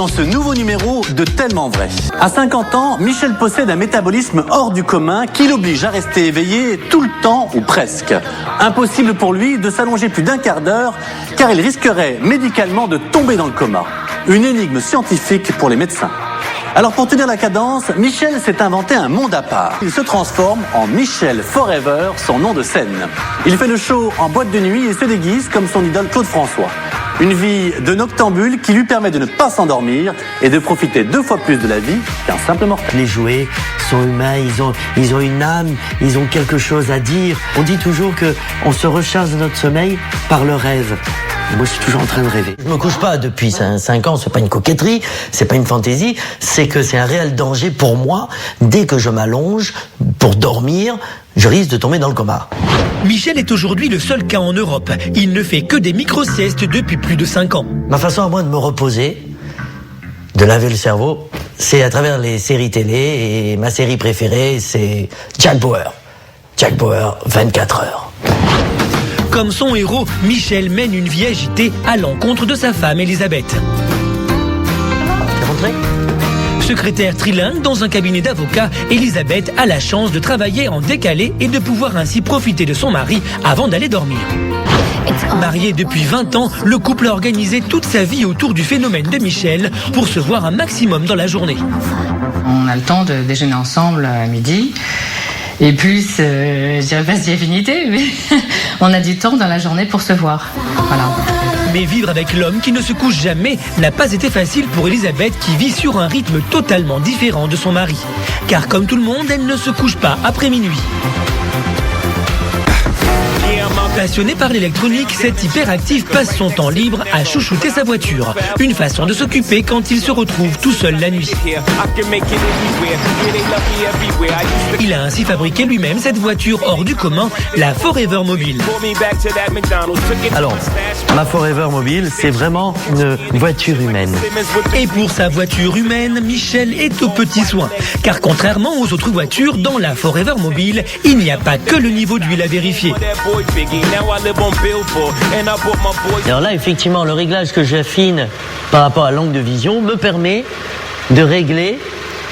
dans ce nouveau numéro de Tellement Vrai. À 50 ans, Michel possède un métabolisme hors du commun qui l'oblige à rester éveillé tout le temps ou presque. Impossible pour lui de s'allonger plus d'un quart d'heure car il risquerait médicalement de tomber dans le coma. Une énigme scientifique pour les médecins. Alors pour tenir la cadence, Michel s'est inventé un monde à part. Il se transforme en Michel Forever, son nom de scène. Il fait le show en boîte de nuit et se déguise comme son idole Claude François. Une vie de noctambule qui lui permet de ne pas s'endormir et de profiter 2 fois plus de la vie qu'un simple mortel. Les jouets sont humains, ils ont une âme, ils ont quelque chose à dire. On dit toujours qu'on se recharge de notre sommeil par le rêve. Moi, je suis toujours en train de rêver. Je me couche pas depuis 5 ans, c'est pas une coquetterie, c'est pas une fantaisie, c'est que c'est un réel danger pour moi. Dès que je m'allonge pour dormir, je risque de tomber dans le coma. Michel est aujourd'hui le seul cas en Europe. Il ne fait que des micro-siestes depuis plus de 5 ans. Ma façon à moi de me reposer, de laver le cerveau, c'est à travers les séries télé, et ma série préférée, c'est Jack Bauer. Jack Bauer, 24 heures. Comme son héros, Michel mène une vie agitée à l'encontre de sa femme Elisabeth. T'es rentré ? Secrétaire trilingue dans un cabinet d'avocats, Elisabeth a la chance de travailler en décalé et de pouvoir ainsi profiter de son mari avant d'aller dormir. Marié depuis 20 ans, le couple a organisé toute sa vie autour du phénomène de Michel pour se voir un maximum dans la journée. On a le temps de déjeuner ensemble à midi. Et plus, je dirais pas si affinité, mais on a du temps dans la journée pour se voir. Voilà. Mais vivre avec l'homme qui ne se couche jamais n'a pas été facile pour Elisabeth qui vit sur un rythme totalement différent de son mari. Car comme tout le monde, elle ne se couche pas après minuit. Passionné par l'électronique, cet hyperactif passe son temps libre à chouchouter sa voiture. Une façon de s'occuper quand il se retrouve tout seul la nuit. Il a ainsi fabriqué lui-même cette voiture hors du commun, la Forever Mobile. Alors, ma Forever Mobile, c'est vraiment une voiture humaine. Et pour sa voiture humaine, Michel est aux petits soins. Car contrairement aux autres voitures, dans la Forever Mobile, il n'y a pas que le niveau d'huile à vérifier. Alors là, effectivement, le réglage que j'affine par rapport à l'angle de vision me permet de régler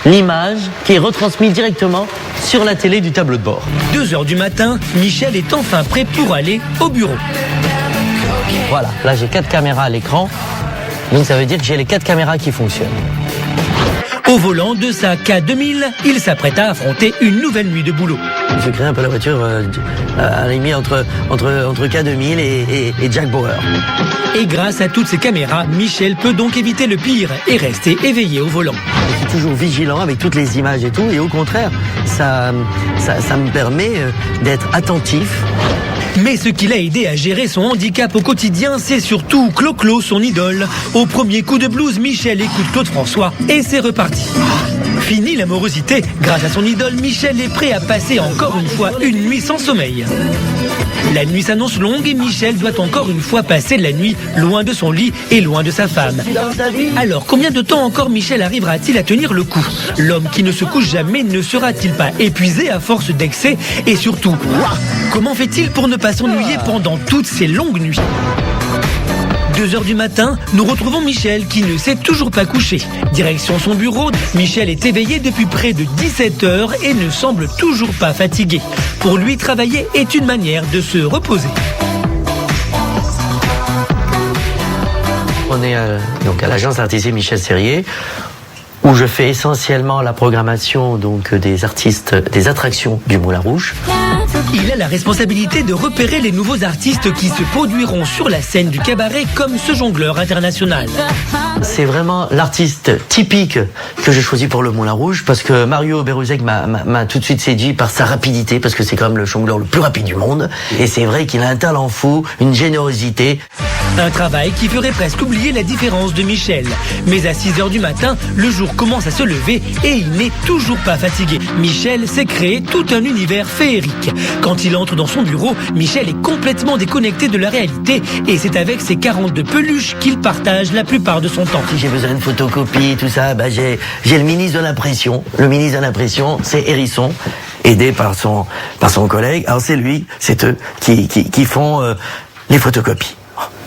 l'image qui est retransmise directement sur la télé du tableau de bord. 2h du matin, Michel est enfin prêt pour aller au bureau. Voilà, là j'ai 4 caméras à l'écran, donc ça veut dire que j'ai les 4 caméras qui fonctionnent. Au volant de sa K2000, il s'apprête à affronter une nouvelle nuit de boulot. Je crée un peu la voiture à la limite entre K2000 et Jack Bauer. Et grâce à toutes ces caméras, Michel peut donc éviter le pire et rester éveillé au volant. Je suis toujours vigilant avec toutes les images et tout, et au contraire, ça me permet d'être attentif. Mais ce qui l'a aidé à gérer son handicap au quotidien, c'est surtout Clo-Clo, son idole. Au premier coup de blues, Michel écoute Claude François et c'est reparti. Fini l'amorosité. Grâce à son idole, Michel est prêt à passer encore une fois une nuit sans sommeil. La nuit s'annonce longue et Michel doit encore une fois passer la nuit loin de son lit et loin de sa femme. Alors, combien de temps encore Michel arrivera-t-il à tenir le coup? L'homme qui ne se couche jamais ne sera-t-il pas épuisé à force d'excès? Et surtout, comment fait-il pour ne pas s'ennuyer pendant toutes ces longues nuits? 2h du matin, nous retrouvons Michel qui ne s'est toujours pas couché. Direction son bureau, Michel est éveillé depuis près de 17 heures et ne semble toujours pas fatigué. Pour lui, travailler est une manière de se reposer. On est donc à l'agence artistique Michel Serrier, où je fais essentiellement la programmation donc des artistes, des attractions du Moulin Rouge. Il a la responsabilité de repérer les nouveaux artistes qui se produiront sur la scène du cabaret comme ce jongleur international. C'est vraiment l'artiste typique que j'ai choisi pour le Moulin Rouge parce que Mario Beruzek m'a tout de suite séduit par sa rapidité parce que c'est quand même le jongleur le plus rapide du monde et c'est vrai qu'il a un talent fou, une générosité. Un travail qui ferait presque oublier la différence de Michel. Mais à 6h du matin, le jour commence à se lever et il n'est toujours pas fatigué. Michel s'est créé tout un univers féerique. Quand il entre dans son bureau, Michel est complètement déconnecté de la réalité et c'est avec ses 42 peluches qu'il partage la plupart de son temps. Si j'ai besoin de photocopie, tout ça, j'ai le ministre de l'impression. Le ministre de l'impression, c'est Hérisson, aidé par son collègue. Alors c'est lui, c'est eux qui font les photocopies.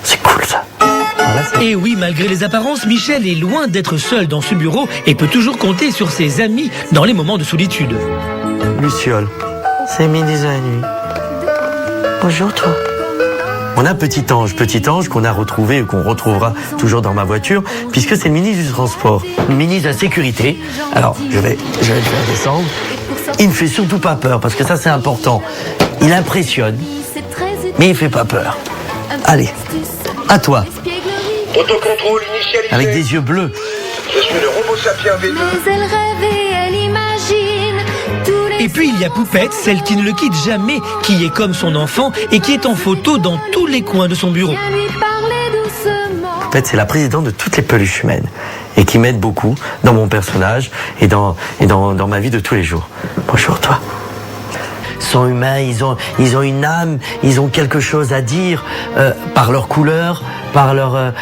C'est cool ça. Et oui, malgré les apparences, Michel est loin d'être seul dans ce bureau et peut toujours compter sur ses amis dans les moments de solitude. Luciole, c'est midi de la nuit. Bonjour toi. On a Petit Ange qu'on a retrouvé ou qu'on retrouvera toujours dans ma voiture, puisque c'est le ministre du Transport, le ministre de la Sécurité. Alors, je vais le faire descendre. Il ne fait surtout pas peur, parce que ça c'est important. Il impressionne, mais il fait pas peur. Allez, à toi. Autocontrôle initialisé. Avec des yeux bleus. Je suis le robot sapien V2. Mais elle rêve et elle imagine tous les... Et puis il y a Poupette, celle qui ne le quitte jamais, qui est comme son enfant et qui est en photo dans tous les coins de son bureau. Viens lui parler doucement. En fait, c'est la présidente de toutes les peluches humaines et qui m'aide beaucoup dans mon personnage et dans ma vie de tous les jours. Bonjour toi. Ils sont humains, ils ont une âme, ils ont quelque chose à dire par leur couleur, par leur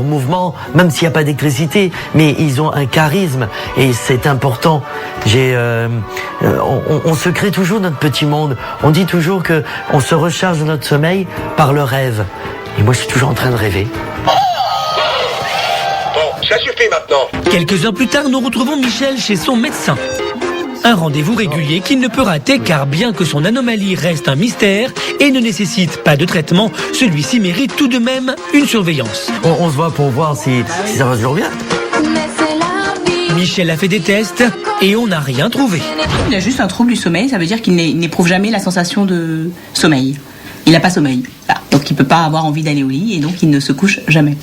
mouvement, même s'il n'y a pas d'électricité, mais ils ont un charisme et c'est important. On se crée toujours notre petit monde. On dit toujours que on se recharge de notre sommeil par le rêve. Et moi, je suis toujours en train de rêver. Bon, ça suffit maintenant. Quelques heures plus tard, nous retrouvons Michel chez son médecin. Un rendez-vous régulier qu'il ne peut rater car bien que son anomalie reste un mystère et ne nécessite pas de traitement, celui-ci mérite tout de même une surveillance. On se voit pour voir si ça va toujours bien. Mais c'est la vie. Michel a fait des tests et on n'a rien trouvé. Il a juste un trouble du sommeil, ça veut dire qu'il n'éprouve jamais la sensation de sommeil. Il n'a pas sommeil. Voilà. Donc il ne peut pas avoir envie d'aller au lit et donc il ne se couche jamais.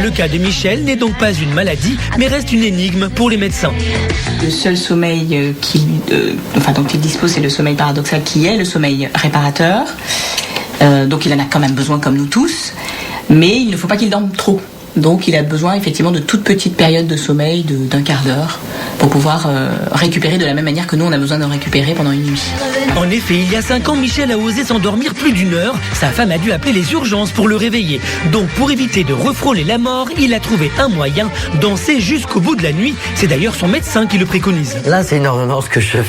Le cas de Michel n'est donc pas une maladie, mais reste une énigme pour les médecins. Le seul sommeil dont il dispose, c'est le sommeil paradoxal qui est le sommeil réparateur. Donc il en a quand même besoin comme nous tous, mais il ne faut pas qu'il dorme trop. Donc il a besoin effectivement de toutes petites périodes de sommeil d'un quart d'heure pour pouvoir récupérer de la même manière que nous on a besoin de récupérer pendant une nuit. En effet, il y a 5 ans, Michel a osé s'endormir plus d'1 heure. Sa femme a dû appeler les urgences pour le réveiller. Donc pour éviter de refrôler la mort, il a trouvé un moyen, danser jusqu'au bout de la nuit. C'est d'ailleurs son médecin qui le préconise. Là, c'est une ordonnance que je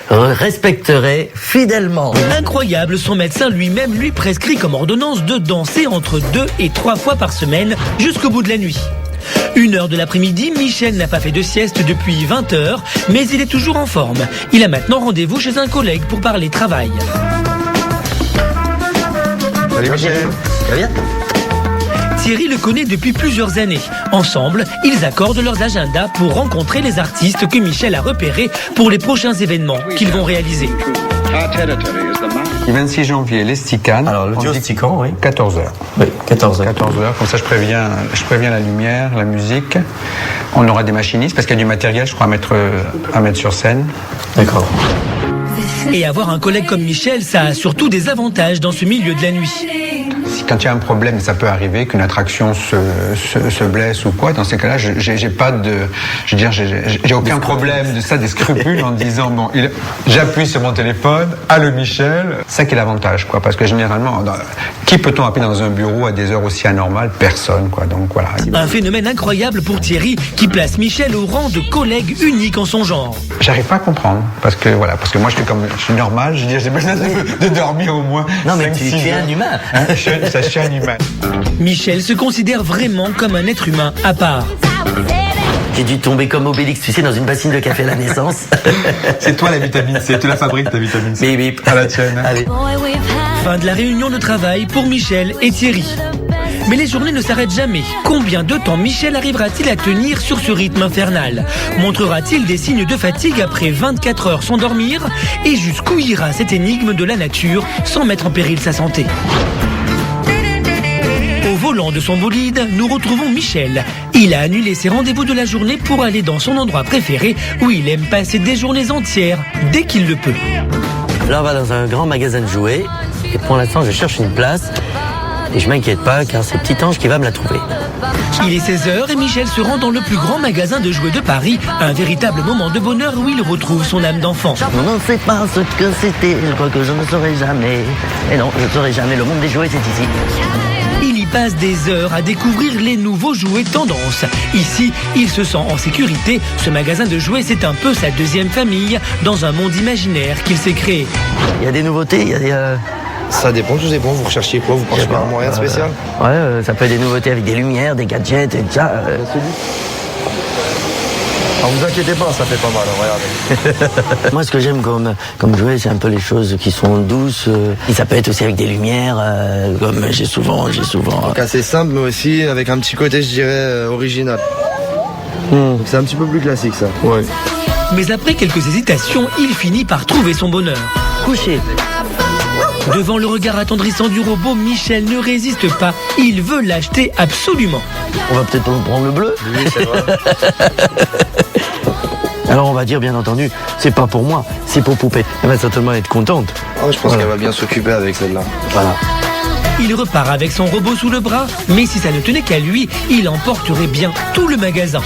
respecterai fidèlement. Incroyable, son médecin lui-même lui prescrit comme ordonnance de danser entre 2 et 3 fois par semaine jusqu'au bout de la nuit. 1h de l'après-midi, Michel n'a pas fait de sieste depuis 20h, mais il est toujours en forme. Il a maintenant rendez-vous chez un collègue pour parler travail. Salut Michel. Ça va bien ? Thierry le connaît depuis plusieurs années. Ensemble, ils accordent leurs agendas pour rencontrer les artistes que Michel a repérés pour les prochains événements qu'ils vont réaliser. Le 26 janvier, les Sticanes. Alors, le duo Stican, oui. 14h. Oui, 14h. 14h, comme ça je préviens la lumière, la musique. On aura des machinistes parce qu'il y a du matériel, je crois, à mettre sur scène. D'accord. Et avoir un collègue comme Michel, ça a surtout des avantages dans ce milieu de la nuit. Quand il y a un problème, ça peut arriver qu'une attraction se blesse ou quoi. Dans ces cas-là, j'ai aucun problème de ça, des scrupules en disant bon, j'appuie sur mon téléphone, allô Michel. Ça qui est l'avantage, quoi, parce que généralement, qui peut-on appeler dans un bureau à des heures aussi anormales? Personne, quoi. Donc voilà. Un phénomène incroyable pour Thierry qui place Michel au rang de collègue unique en son genre. J'arrive pas à comprendre parce que moi je suis normal. Je dis j'ai besoin de dormir au moins. Non mais 5, tu es un humain. Je suis un humain. Michel se considère vraiment comme un être humain à part. J'ai dû tomber comme Obélix, tu sais, dans une bassine de café à la naissance. C'est toi la vitamine C, tu la fabriques ta vitamine C. Bip, bip. À la tienne. Allez. Fin de la réunion de travail pour Michel et Thierry. Mais les journées ne s'arrêtent jamais. Combien de temps Michel arrivera-t-il à tenir sur ce rythme infernal? Montrera-t-il des signes de fatigue après 24 heures sans dormir? Et jusqu'où ira cette énigme de la nature sans mettre en péril sa santé? Au volant de son bolide, nous retrouvons Michel. Il a annulé ses rendez-vous de la journée pour aller dans son endroit préféré où il aime passer des journées entières dès qu'il le peut. Là, on va dans un grand magasin de jouets. Et pour l'instant, je cherche une place. Et je m'inquiète pas, car c'est Petit Ange qui va me la trouver. Il est 16h et Michel se rend dans le plus grand magasin de jouets de Paris, un véritable moment de bonheur où il retrouve son âme d'enfant. On ne sait pas ce que c'était, je crois que je ne saurais jamais. Et non, je ne saurais jamais, le monde des jouets, c'est ici. Il y passe des heures à découvrir les nouveaux jouets tendances. Ici, il se sent en sécurité. Ce magasin de jouets, c'est un peu sa deuxième famille, dans un monde imaginaire qu'il s'est créé. Il y a des nouveautés, il y a Ça dépend, tout dépend. Vous recherchez quoi? Vous pensez vraiment rien de spécial? Ouais, ça peut être des nouveautés avec des lumières, des gadgets et tout ça. Alors vous inquiétez pas, ça fait pas mal, regardez. Moi, ce que j'aime comme jouet, c'est un peu les choses qui sont douces. Et ça peut être aussi avec des lumières, comme j'ai souvent. Donc assez simple, mais aussi avec un petit côté, je dirais, original. Donc c'est un petit peu plus classique, ça. Ouais. Mais après quelques hésitations, il finit par trouver son bonheur. Couché. Devant le regard attendrissant du robot, Michel ne résiste pas. Il veut l'acheter absolument. On va peut-être prendre le bleu. Oui, c'est vrai. Alors on va dire, bien entendu, c'est pas pour moi, c'est pour Poupée. Elle va certainement être contente. Ah, je pense qu'elle va bien s'occuper avec celle-là. Voilà. Il repart avec son robot sous le bras, mais si ça ne tenait qu'à lui, il emporterait bien tout le magasin.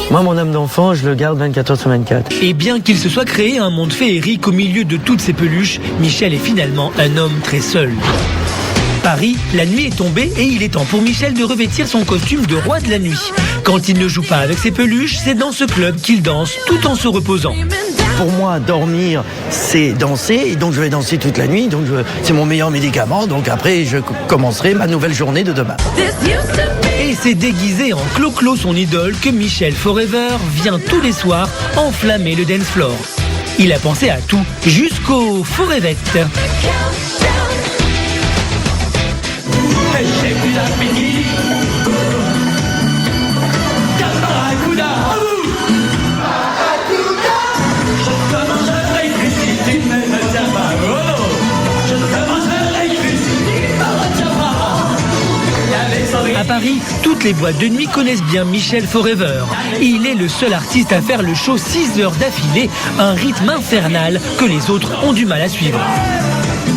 Moi, mon âme d'enfant, je le garde 24 heures sur 24. Et bien qu'il se soit créé un monde féerique au milieu de toutes ces peluches, Michel est finalement un homme très seul. Paris, la nuit est tombée et il est temps pour Michel de revêtir son costume de roi de la nuit. Quand il ne joue pas avec ses peluches, c'est dans ce club qu'il danse tout en se reposant. Pour moi, dormir, c'est danser, et donc je vais danser toute la nuit, donc c'est mon meilleur médicament, donc après je commencerai ma nouvelle journée de demain. Et c'est déguisé en Clo-Clo, son idole, que Michel Forever vient tous les soirs enflammer le dance floor. Il a pensé à tout, jusqu'au Forevette. À Paris, toutes les boîtes de nuit connaissent bien Michel Forever. Il est le seul artiste à faire le show 6 heures d'affilée, un rythme infernal que les autres ont du mal à suivre.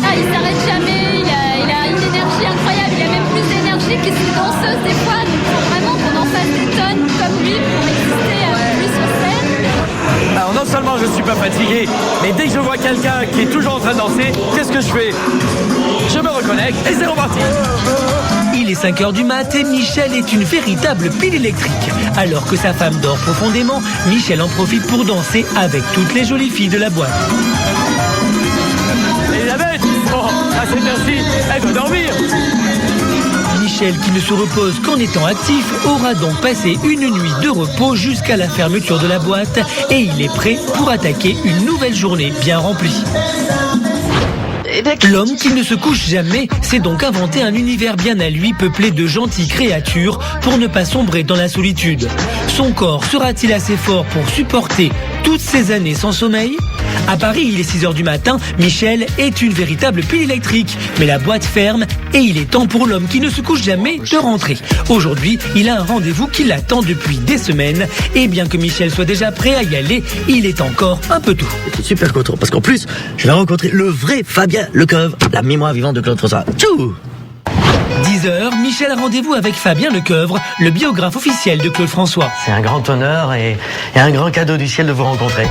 Ah, il s'arrête jamais, il a une énergie incroyable, il a même plus d'énergie que ses danseuses des fois, donc il faut vraiment qu'on en fasse des tonnes comme lui pour exister plus sur scène. Alors non seulement je suis pas fatigué, mais dès que je vois quelqu'un qui est toujours en train de danser, qu'est-ce que je fais? Je me reconnecte et c'est reparti. Il est 5 heures du mat et Michel est une véritable pile électrique. Alors que sa femme dort profondément, Michel en profite pour danser avec toutes les jolies filles de la boîte. Elisabeth, à cette heure-ci, elle doit dormir. Michel, qui ne se repose qu'en étant actif, aura donc passé une nuit de repos jusqu'à la fermeture de la boîte et il est prêt pour attaquer une nouvelle journée bien remplie. L'homme qui ne se couche jamais s'est donc inventé un univers bien à lui peuplé de gentilles créatures pour ne pas sombrer dans la solitude. Son corps sera-t-il assez fort pour supporter toutes ces années sans sommeil ? À Paris, il est 6 heures du matin, Michel est une véritable pile électrique. Mais la boîte ferme et il est temps pour l'homme qui ne se couche jamais de rentrer. Aujourd'hui, il a un rendez-vous qui l'attend depuis des semaines. Et bien que Michel soit déjà prêt à y aller, il est encore un peu tôt. Je suis super content parce qu'en plus, je vais rencontrer le vrai Fabien Lecoeuvre, la mémoire vivante de Claude François. Tchou! 10h, Michel a rendez-vous avec Fabien Lecoeuvre, le biographe officiel de Claude François. C'est un grand honneur et un grand cadeau du ciel de vous rencontrer.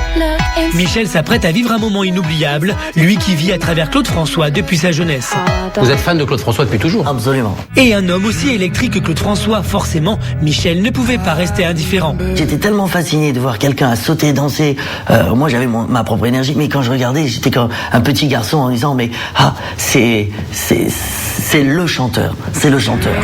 Michel s'apprête à vivre un moment inoubliable, lui qui vit à travers Claude François depuis sa jeunesse. Vous êtes fan de Claude François depuis toujours? Absolument. Et un homme aussi électrique que Claude François, forcément, Michel ne pouvait pas rester indifférent. J'étais tellement fasciné de voir quelqu'un à sauter, danser. Moi, j'avais ma propre énergie, mais quand je regardais, j'étais comme un petit garçon en disant, mais c'est le chanteur. C'est le chanteur.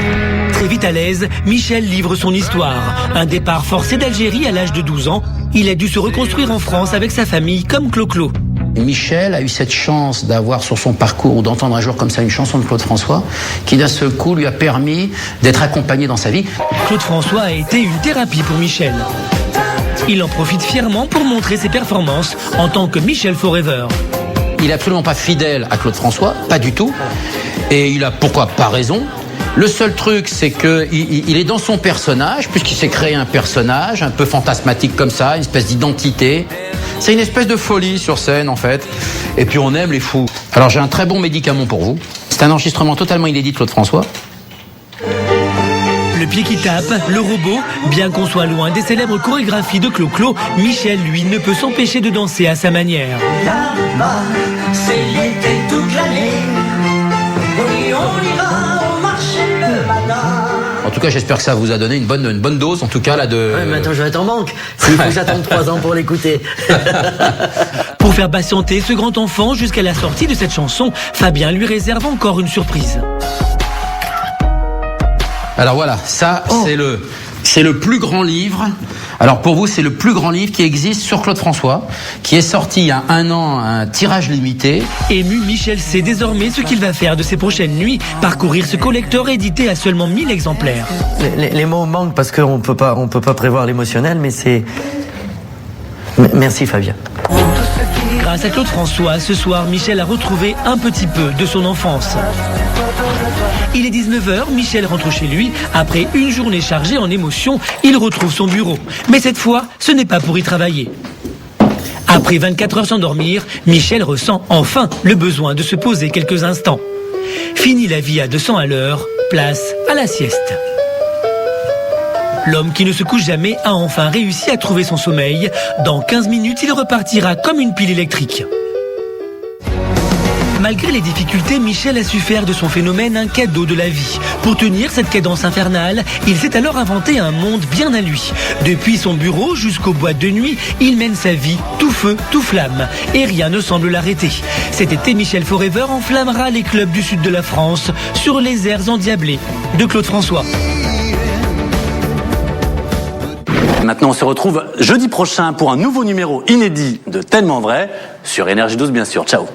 Très vite à l'aise, Michel livre son histoire. Un départ forcé d'Algérie à l'âge de 12 ans. Il a dû se reconstruire en France avec sa famille comme Clo-Clo. Michel a eu cette chance d'avoir sur son parcours ou d'entendre un jour comme ça une chanson de Claude François qui d'un seul coup lui a permis d'être accompagné dans sa vie. Claude François a été une thérapie pour Michel. Il en profite fièrement pour montrer ses performances en tant que Michel Forever. Il n'est absolument pas fidèle à Claude François, pas du tout. Et il a pourquoi pas raison. Le seul truc, c'est qu'il est dans son personnage, puisqu'il s'est créé un personnage un peu fantasmatique comme ça, une espèce d'identité. C'est une espèce de folie sur scène, en fait. Et puis on aime les fous. Alors j'ai un très bon médicament pour vous. C'est un enregistrement totalement inédit de Claude François. Le pied qui tape, le robot, bien qu'on soit loin des célèbres chorégraphies de Clo-Clo, Michel, lui, ne peut s'empêcher de danser à sa manière. Là-bas, c'est l'été toute l'année. Oui, on ira au marché le matin. tout cas, j'espère que ça vous a donné une bonne dose, en tout cas, là, de... Ouais, mais attends, je vais être en manque. S'il faut que j'attende 3 ans pour l'écouter. Pour faire patienter ce grand enfant jusqu'à la sortie de cette chanson, Fabien lui réserve encore une surprise. Alors voilà, ça, c'est le plus grand livre. Alors pour vous, c'est le plus grand livre qui existe sur Claude François, qui est sorti il y a 1 an, un tirage limité. Ému, Michel sait désormais ce qu'il va faire de ses prochaines nuits, parcourir ce collector édité à seulement 1000 exemplaires. Les mots manquent parce qu'on peut pas prévoir l'émotionnel, mais c'est... Merci Fabien. Grâce à Claude François, ce soir, Michel a retrouvé un petit peu de son enfance. Il est 19h, Michel rentre chez lui. Après une journée chargée en émotions, il retrouve son bureau. Mais cette fois, ce n'est pas pour y travailler. Après 24 heures sans dormir, Michel ressent enfin le besoin de se poser quelques instants. Fini la vie à 200 à l'heure, place à la sieste. L'homme qui ne se couche jamais a enfin réussi à trouver son sommeil. Dans 15 minutes, il repartira comme une pile électrique. Malgré les difficultés, Michel a su faire de son phénomène un cadeau de la vie. Pour tenir cette cadence infernale, il s'est alors inventé un monde bien à lui. Depuis son bureau jusqu'aux boîtes de nuit, il mène sa vie tout feu, tout flamme. Et rien ne semble l'arrêter. Cet été, Michel Forever enflammera les clubs du sud de la France sur les airs endiablés de Claude François. Maintenant, on se retrouve jeudi prochain pour un nouveau numéro inédit de Tellement Vrai sur Énergie 12, bien sûr. Ciao.